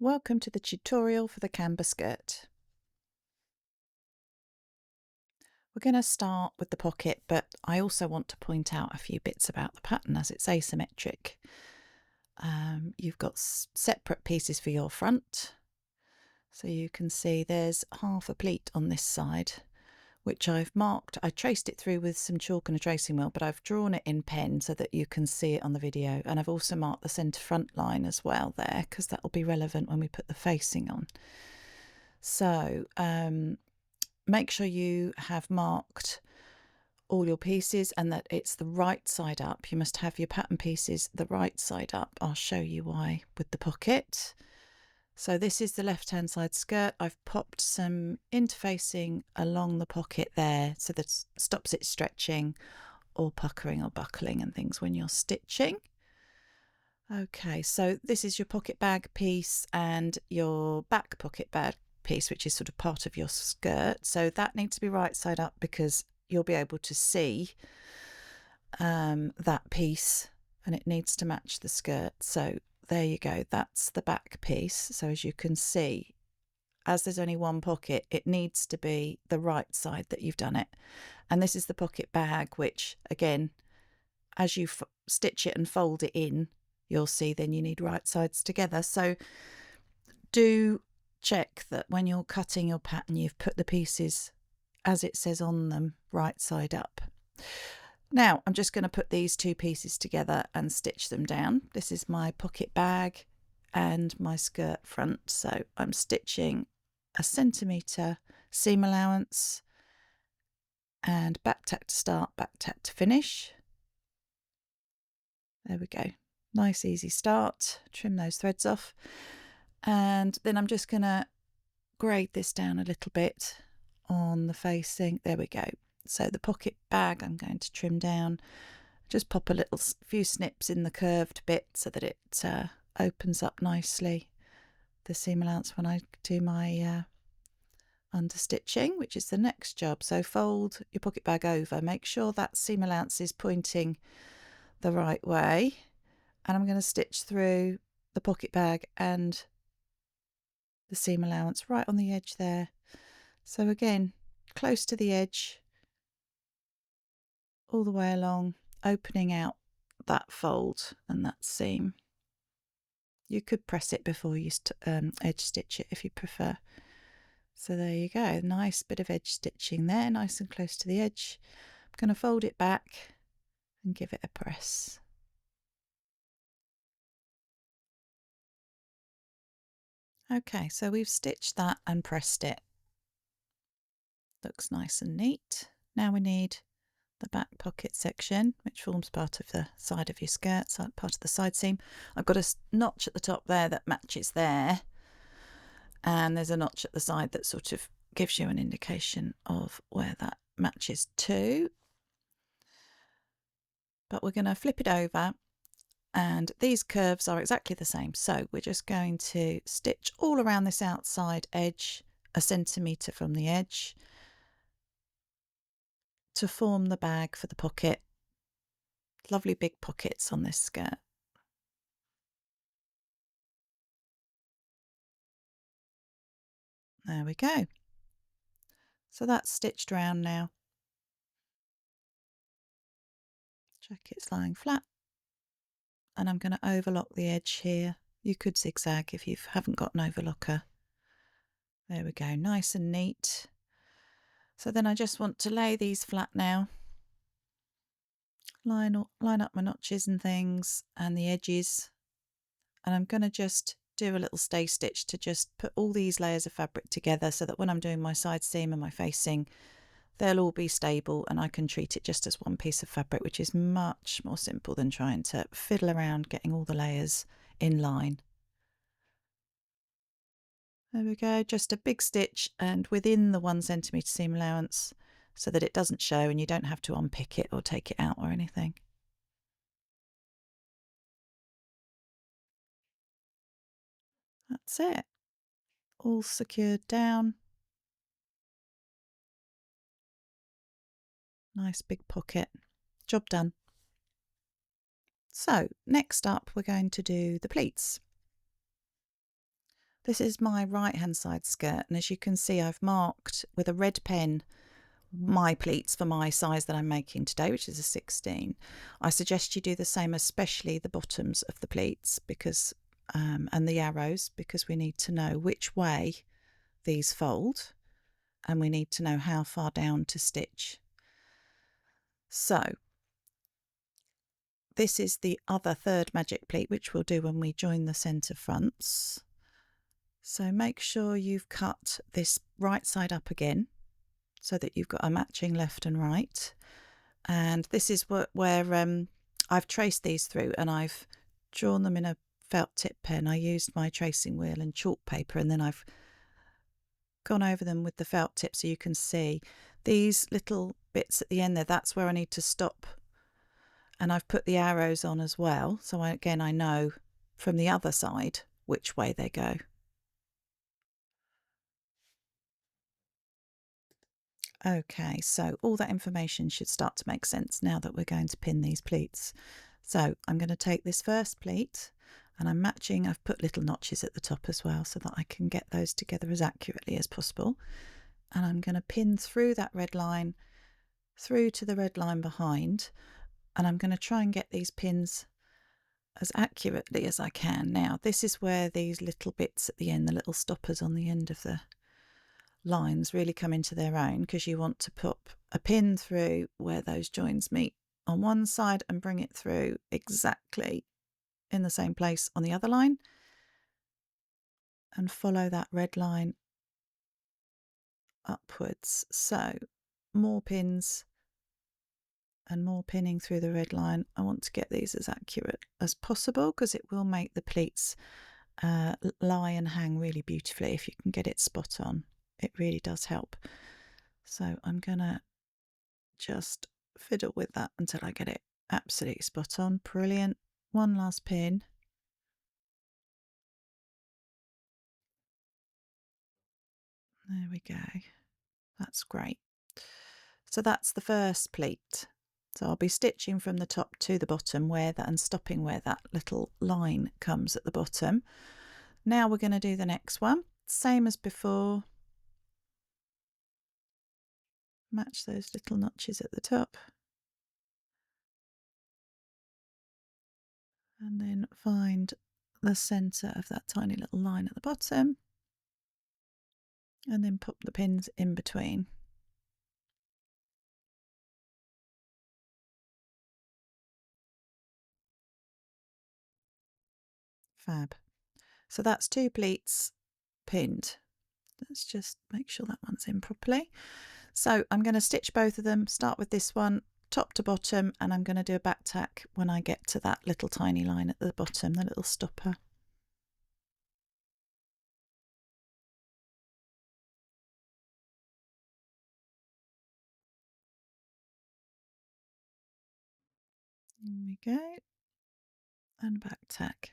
Welcome to the tutorial for the Camber Skirt. We're going to start with the pocket, but I also want to point out a few bits about the pattern as it's asymmetric. You've got separate pieces for your front. So you can see there's half a pleat on this side, which I've marked. I traced it through with some chalk and a tracing wheel, but I've drawn it in pen so that you can see it on the video. And I've also marked the centre front line as well there, because that will be relevant when we put the facing on. So make sure you have marked all your pieces and that it's the right side up. You must have your pattern pieces the right side up. I'll show you why with the pocket. So this is the left hand side skirt. I've popped some interfacing along the pocket there so that stops it stretching or puckering or buckling and things when you're stitching. Okay, so this is your pocket bag piece and your back pocket bag piece, which is sort of part of your skirt. So that needs to be right side up because you'll be able to see that piece and it needs to match the skirt. So there you go, that's the back piece. So as you can see, as there's only one pocket, it needs to be the right side that you've done it. And this is the pocket bag, which again, as you stitch it and fold it in, you'll see then you need right sides together. So do check that when you're cutting your pattern, you've put the pieces as it says on them, right side up. Now I'm just going to put these two pieces together and stitch them down. This is my pocket bag and my skirt front. So I'm stitching a centimetre seam allowance and back tack to start, back tack to finish. There we go. Nice easy start. Trim those threads off. And then I'm just going to grade this down a little bit on the facing. There we go. So the pocket bag I'm going to trim down. Just pop a few snips in the curved bit so that it opens up nicely. The seam allowance when I do my understitching, which is the next job. So fold your pocket bag over. Make sure that seam allowance is pointing the right way. And I'm going to stitch through the pocket bag and the seam allowance right on the edge there. So again, close to the edge, all the way along, opening out that fold and that seam. You could press it before you edge stitch it if you prefer. So there you go, nice bit of edge stitching there, nice and close to the edge. I'm going to fold it back and give it a press. Okay, so we've stitched that and pressed it. Looks nice and neat. Now we need the back pocket section, which forms part of the side of your skirt, part of the side seam. I've got a notch at the top there that matches there, and there's a notch at the side that sort of gives you an indication of where that matches to. But we're going to flip it over, and these curves are exactly the same. So we're just going to stitch all around this outside edge, a centimetre from the edge, to form the bag for the pocket. Lovely big pockets on this skirt. There we go. So that's stitched round now. Check it's lying flat. And I'm going to overlock the edge here. You could zigzag if you haven't got an overlocker. There we go, nice and neat. So then I just want to lay these flat now. Line up my notches and things and the edges. And I'm going to just do a little stay stitch to just put all these layers of fabric together so that when I'm doing my side seam and my facing, they'll all be stable and I can treat it just as one piece of fabric, which is much more simple than trying to fiddle around getting all the layers in line. There we go, just a big stitch and within the 1 centimetre seam allowance so that it doesn't show and you don't have to unpick it or take it out or anything. That's it, all secured down. Nice big pocket, job done. So next up we're going to do the pleats. This is my right hand side skirt, and as you can see I've marked with a red pen my pleats for my size that I'm making today, which is a 16. I suggest you do the same, especially the bottoms of the pleats, because and the arrows, because we need to know which way these fold and we need to know how far down to stitch. So this is the other third magic pleat, which we'll do when we join the centre fronts. So make sure you've cut this right side up again so that you've got a matching left and right. And this is where I've traced these through, and I've drawn them in a felt tip pen. I used my tracing wheel and chalk paper, and then I've gone over them with the felt tip so you can see these little bits at the end there. That's where I need to stop, and I've put the arrows on as well, so again I know from the other side which way they go. Okay, so all that information should start to make sense now that we're going to pin these pleats. So I'm going to take this first pleat and I'm matching, I've put little notches at the top as well so that I can get those together as accurately as possible. And I'm going to pin through that red line, through to the red line behind, and I'm going to try and get these pins as accurately as I can. Now, this is where these little bits at the end, the little stoppers on the end of the lines really come into their own, because you want to put a pin through where those joins meet on one side and bring it through exactly in the same place on the other line, and follow that red line upwards. So more pins and more pinning through the red line. I want to get these as accurate as possible because it will make the pleats lie and hang really beautifully if you can get it spot on. It really does help. So I'm gonna just fiddle with that until I get it absolutely spot on. Brilliant. One last pin. There we go. That's great. So that's the first pleat. So I'll be stitching from the top to the bottom where that, and stopping where that little line comes at the bottom. Now we're going to do the next one. Same as before. Match those little notches at the top. And then find the centre of that tiny little line at the bottom. And then pop the pins in between. Fab. So that's two pleats pinned. Let's just make sure that one's in properly. So I'm going to stitch both of them, start with this one top to bottom, and I'm going to do a back tack when I get to that little tiny line at the bottom, the little stopper. There we go. And back tack.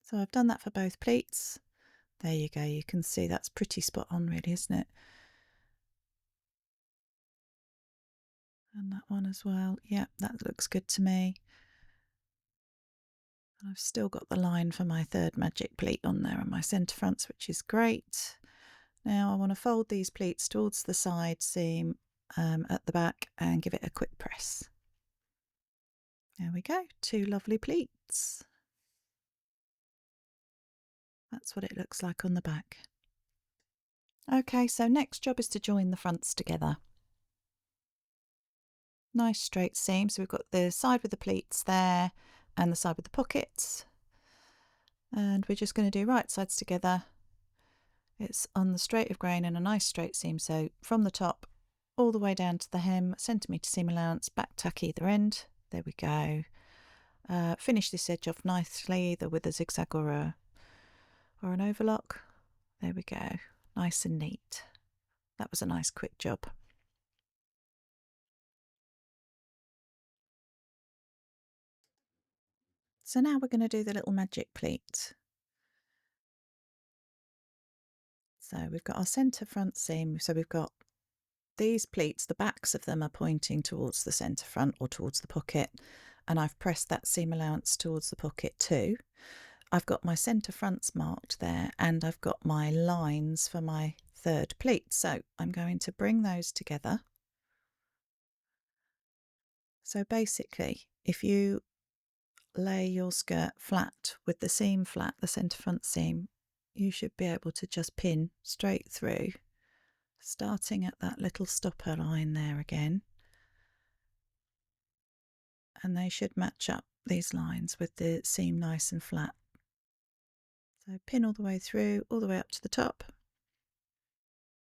So I've done that for both pleats. There you go, you can see that's pretty spot on really, isn't it? And that one as well. Yeah, that looks good to me. And I've still got the line for my third magic pleat on there on my centre fronts, which is great. Now I want to fold these pleats towards the side seam at the back and give it a quick press. There we go, two lovely pleats. That's what it looks like on the back. Okay, so next job is to join the fronts together. Nice straight seam. So we've got the side with the pleats there and the side with the pockets. And we're just going to do right sides together. It's on the straight of grain and a nice straight seam. So from the top all the way down to the hem, centimetre seam allowance, back tack either end. There we go. Finish this edge off nicely, either with a zigzag or an overlock. There we go. Nice and neat. That was a nice quick job. So now we're going to do the little magic pleat. So we've got our centre front seam. So we've got these pleats, the backs of them are pointing towards the centre front or towards the pocket. And I've pressed that seam allowance towards the pocket too. I've got my centre fronts marked there, and I've got my lines for my third pleat. So I'm going to bring those together. So basically, if you lay your skirt flat with the seam flat, the centre front seam, you should be able to just pin straight through, starting at that little stopper line there again. And they should match up, these lines, with the seam nice and flat. So pin all the way through, all the way up to the top.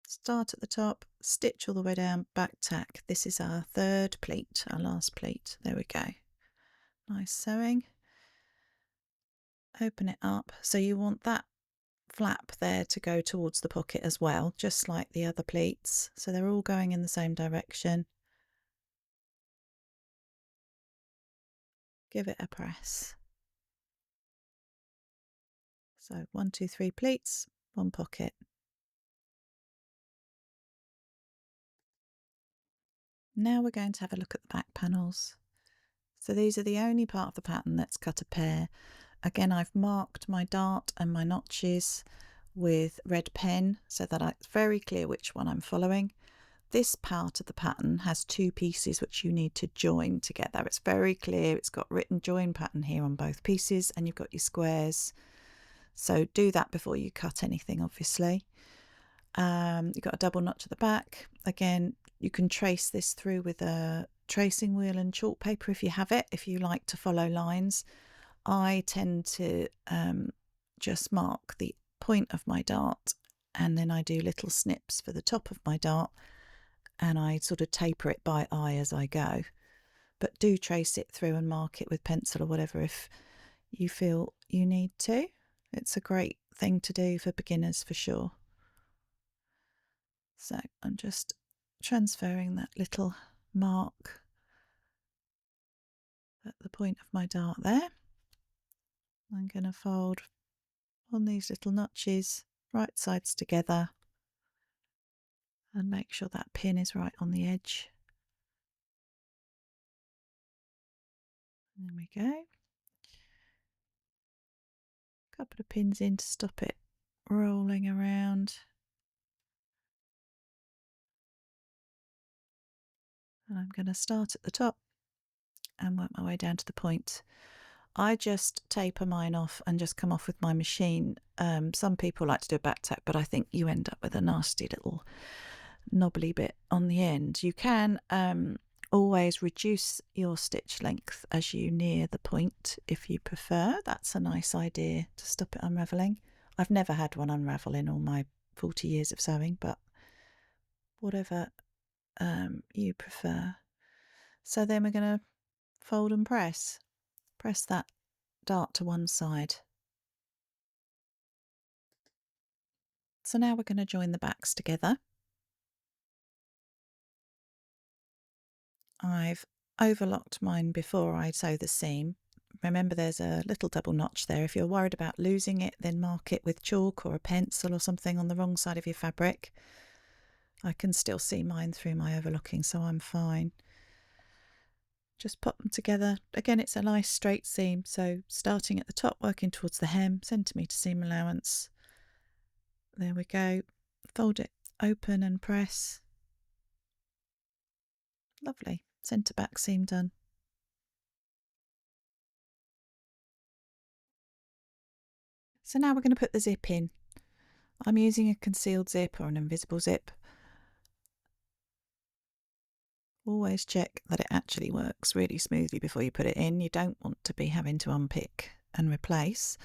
Start at the top, stitch all the way down, back tack. This is our third pleat, our last pleat. There we go. Nice sewing. Open it up. So you want that flap there to go towards the pocket as well, just like the other pleats. So they're all going in the same direction. Give it a press. So 1, 2, 3 pleats, 1 pocket. Now we're going to have a look at the back panels. So these are the only part of the pattern that's cut a pair. Again, I've marked my dart and my notches with red pen so that it's very clear which one I'm following. This part of the pattern has 2 pieces which you need to join together. It's very clear. It's got written join pattern here on both pieces, and you've got your squares. So do that before you cut anything, obviously. You've got a double notch at the back. Again, you can trace this through with a tracing wheel and chalk paper if you have it, if you like to follow lines. I tend to just mark the point of my dart, and then I do little snips for the top of my dart, and I sort of taper it by eye as I go. But do trace it through and mark it with pencil or whatever if you feel you need to. It's a great thing to do for beginners for sure. So I'm just transferring that little mark at the point of my dart there. I'm going to fold on these little notches, right sides together, and make sure that pin is right on the edge. There we go. Couple of pins in to stop it rolling around. And I'm going to start at the top and work my way down to the point. I just taper mine off and just come off with my machine. Some people like to do a back tack, but I think you end up with a nasty little knobbly bit on the end. You can always reduce your stitch length as you near the point if you prefer. That's a nice idea to stop it unravelling. I've never had one unravel in all my 40 years of sewing, but whatever you prefer. So then we're going to fold and press. Press that dart to one side. So now we're going to join the backs together. I've overlocked mine before I sew the seam. Remember, there's a little double notch there. If you're worried about losing it, then mark it with chalk or a pencil or something on the wrong side of your fabric. I can still see mine through my overlocking, so I'm fine. Just pop them together. Again, it's a nice straight seam, so starting at the top, working towards the hem, centimetre seam allowance. There we go. Fold it open and press. Lovely. Centre back seam done. So now we're going to put the zip in. I'm using a concealed zip or an invisible zip. Always check that it actually works really smoothly before you put it in. You don't want to be having to unpick and replace.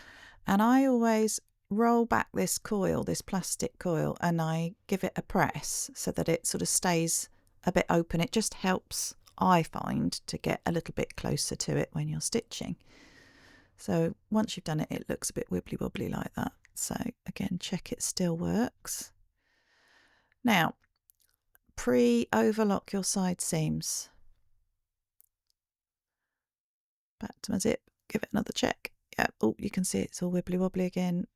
And I always roll back this coil, this plastic coil, and I give it a press so that it sort of stays a bit open. It just helps, I find, to get a little bit closer to it when you're stitching. So once you've done it, it looks a bit wibbly wobbly like that. So again, check it still works. Now, pre-overlock your side seams. Back to my zip, give it another check. Yeah, oh, you can see it's all wibbly wobbly again.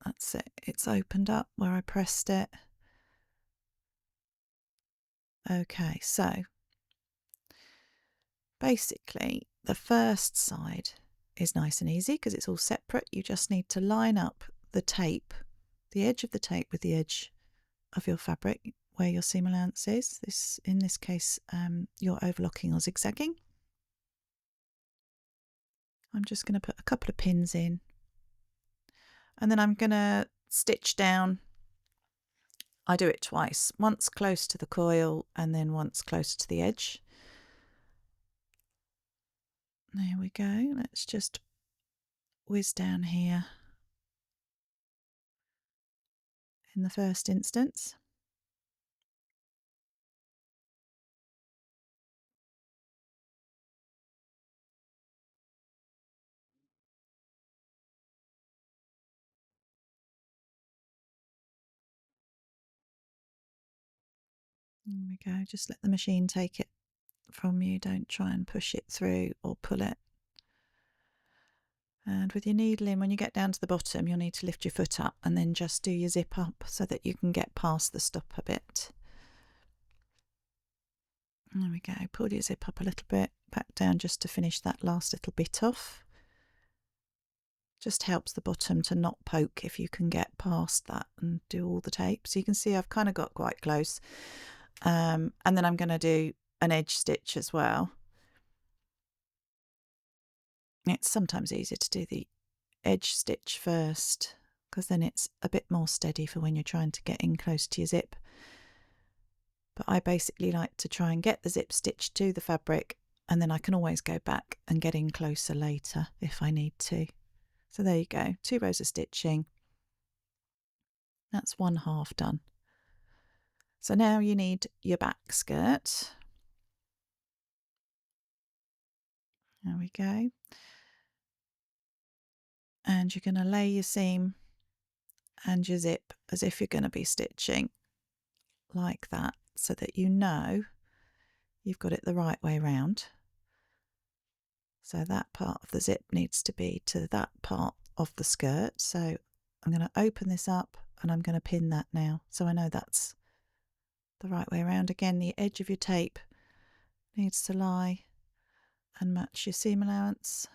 That's it, it's opened up where I pressed it. Okay, so basically the first side is nice and easy because it's all separate. You just need to line up the tape, the edge of the tape with the edge of your fabric where your seam allowance is. This, in this case, you're overlocking or zigzagging. I'm just going to put a couple of pins in, and then I'm going to stitch down. I do it twice, once close to the coil and then once closer to the edge. There we go. Let's just whiz down here in the first instance. There we go. Just let the machine take it from you. Don't try and push it through or pull it. And with your needle in, when you get down to the bottom, you'll need to lift your foot up and then just do your zip up so that you can get past the stop a bit. There we go. Pull your zip up a little bit, back down just to finish that last little bit off. Just helps the bottom to not poke if you can get past that and do all the tape. So you can see I've kind of got quite close. And then I'm going to do an edge stitch as well. It's sometimes easier to do the edge stitch first because then it's a bit more steady for when you're trying to get in close to your zip. But I basically like to try and get the zip stitch to the fabric, and then I can always go back and get in closer later if I need to. So there you go, 2 rows of stitching. That's 1/2 done. So now you need your back skirt. There we go. And you're going to lay your seam and your zip as if you're going to be stitching like that, so that you know you've got it the right way round. So that part of the zip needs to be to that part of the skirt. So I'm going to open this up and I'm going to pin that now, so I know that's the right way around. Again, the edge of your tape needs to lie and match your seam allowance,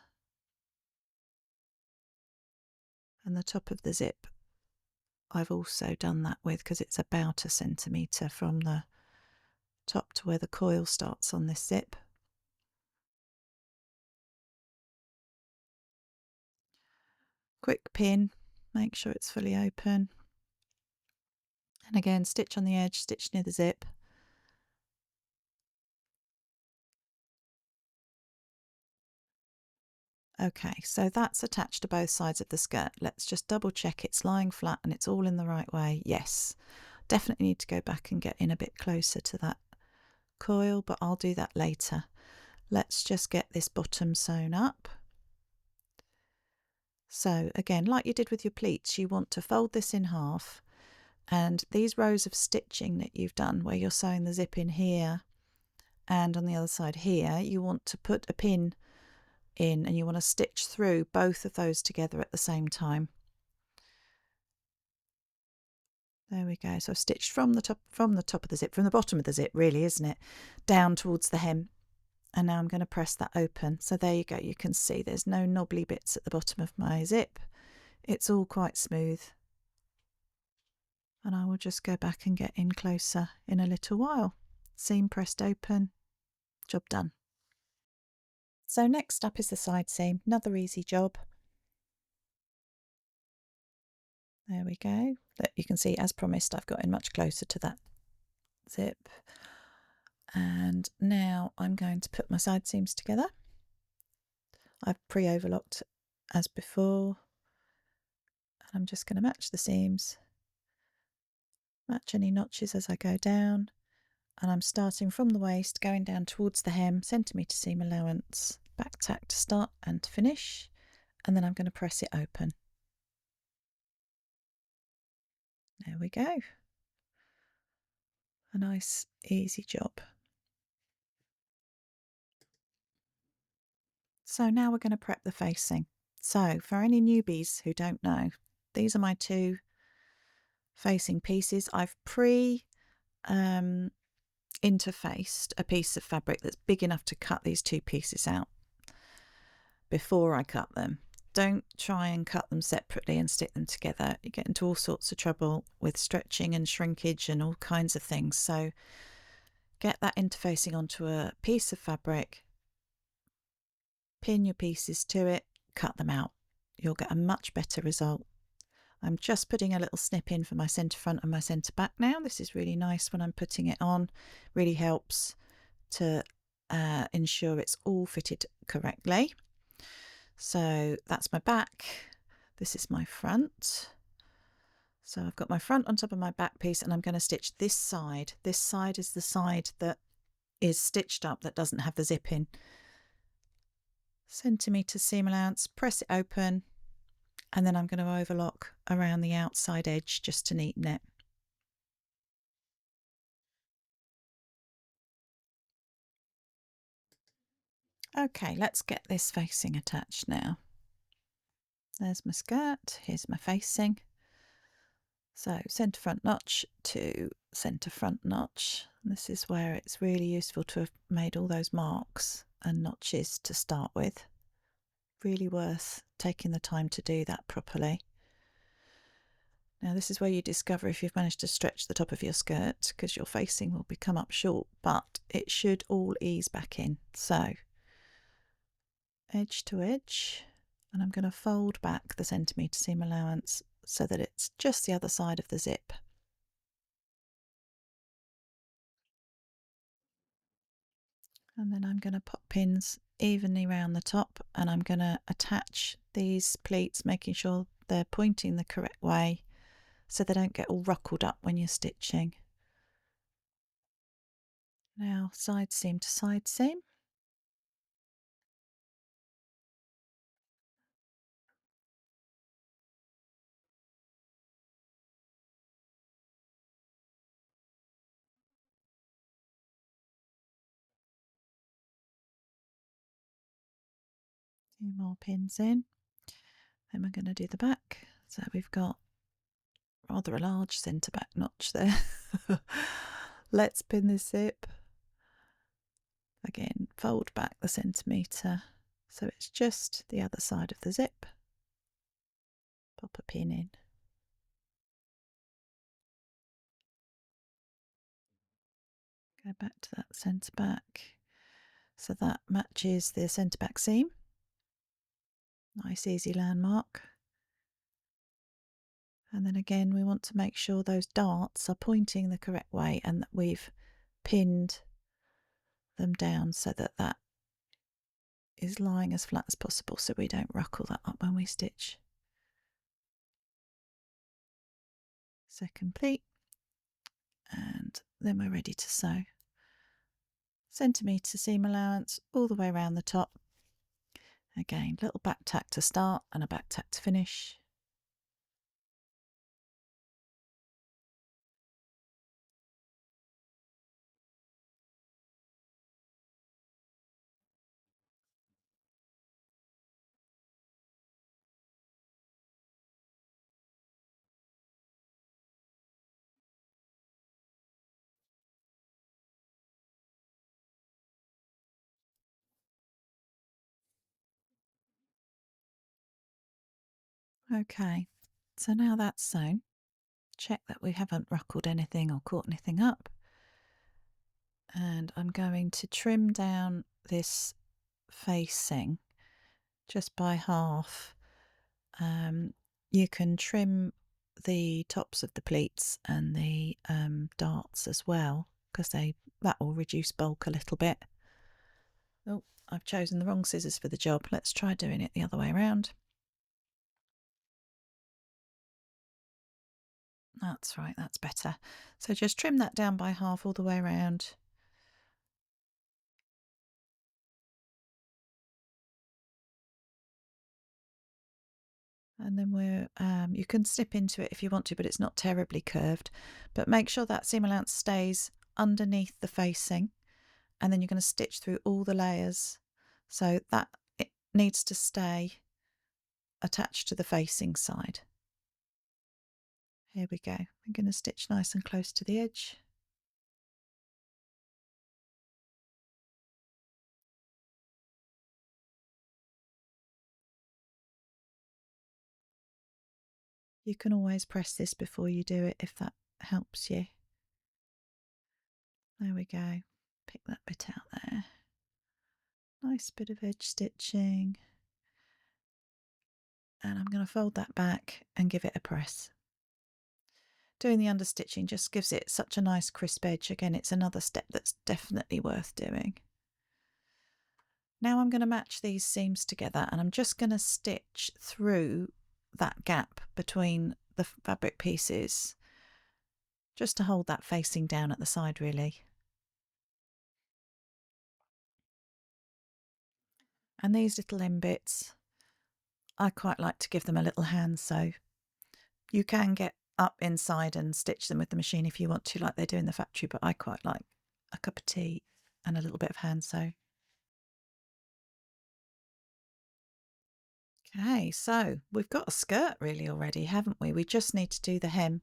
and the top of the zip I've also done that with because it's about 1 centimetre from the top to where the coil starts on this zip. Quick pin, make sure it's fully open, and again stitch on the edge, stitch near the zip. Okay, so that's attached to both sides of the skirt. Let's just double check it's lying flat and it's all in the right way. Yes, definitely need to go back and get in a bit closer to that coil, but I'll do that later. Let's just get this bottom sewn up. So again, like you did with your pleats, you want to fold this in half, and these rows of stitching that you've done where you're sewing the zip in here and on the other side here, you want to put a pin in and you want to stitch through both of those together at the same time. There we go. So I've stitched from the top of the zip, from the bottom of the zip really, isn't it, down towards the hem, and now I'm going to press that open. So there you go, you can see there's no knobbly bits at the bottom of my zip. It's all quite smooth, and I will just go back and get in closer in a little while. Seam pressed open, job done. So next up is the side seam, another easy job. There we go. Look, you can see, as promised, I've got in much closer to that zip. And now I'm going to put my side seams together. I've pre-overlocked as before. And I'm just going to match the seams, match any notches as I go down. And I'm starting from the waist, going down towards the hem, centimetre seam allowance, back tack to start and to finish, and then I'm going to press it open. There we go. A nice, easy job. So now we're going to prep the facing. So for any newbies who don't know, these are my 2 facing pieces. I've interfaced a piece of fabric that's big enough to cut these 2 pieces out. before I cut them. Don't try and cut them separately and stick them together. You get into all sorts of trouble with stretching and shrinkage and all kinds of things. So get that interfacing onto a piece of fabric, pin your pieces to it, cut them out. You'll get a much better result. I'm just putting a little snip in for my centre front and my centre back now. This is really nice when I'm putting it on. Really helps to ensure it's all fitted correctly. So that's my back. This is my front. So I've got my front on top of my back piece, and I'm going to stitch this side. This side is the side that is stitched up that doesn't have the zip in. Centimetre seam allowance, press it open, and then I'm going to overlock around the outside edge just to neaten it. Okay, let's get this facing attached now. There's my skirt, here's my facing. So centre front notch to centre front notch. This is where it's really useful to have made all those marks and notches to start with. Really worth taking the time to do that properly. Now this is where you discover if you've managed to stretch the top of your skirt, because your facing will become up short, but it should all ease back in. So edge to edge, and I'm going to fold back the centimetre seam allowance so that it's just the other side of the zip. And then I'm going to pop pins evenly round the top, and I'm going to attach these pleats, making sure they're pointing the correct way so they don't get all ruckled up when you're stitching. Now side seam to side seam. Two more pins in. Then we're going to do the back. So we've got rather a large centre back notch there. Let's pin this zip. Again, fold back the centimetre so it's just the other side of the zip. Pop a pin in. Go back to that centre back. So that matches the centre back seam. Nice easy landmark. And then again, we want to make sure those darts are pointing the correct way and that we've pinned them down so that that is lying as flat as possible so we don't ruckle that up when we stitch. Second pleat, and then we're ready to sew. Centimetre seam allowance all the way around the top. Again, little back tack to start and a back tack to finish. Okay, so now that's sewn. Check that we haven't ruckled anything or caught anything up. And I'm going to trim down this facing just by half. You can trim the tops of the pleats and the darts as well, because that will reduce bulk a little bit. Oh, I've chosen the wrong scissors for the job. Let's try doing it the other way around. That's right, that's better. So just trim that down by half all the way around. And then you can snip into it if you want to, but it's not terribly curved. But make sure that seam allowance stays underneath the facing, and then you're going to stitch through all the layers so that it needs to stay attached to the facing side. Here we go. I'm going to stitch nice and close to the edge. You can always press this before you do it if that helps you. There we go. Pick that bit out there. Nice bit of edge stitching. And I'm going to fold that back and give it a press. Doing the understitching just gives it such a nice crisp edge. Again, it's another step that's definitely worth doing. Now I'm going to match these seams together, and I'm just going to stitch through that gap between the fabric pieces, just to hold that facing down at the side really. And these little end bits, I quite like to give them a little hand sew. You can get up inside and stitch them with the machine if you want to, like they do in the factory, but I quite like a cup of tea and a little bit of hand sew. Okay, so we've got a skirt really already, haven't we? We just need to do the hem.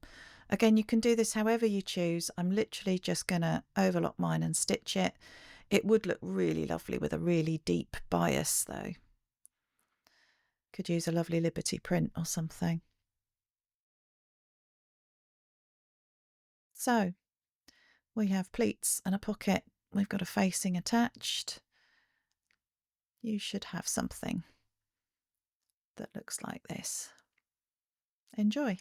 Again, you can do this however you choose. I'm literally just going to overlock mine and stitch it. It would look really lovely with a really deep bias though. Could use a lovely Liberty print or something. So we have pleats and a pocket. We've got a facing attached. You should have something that looks like this. Enjoy.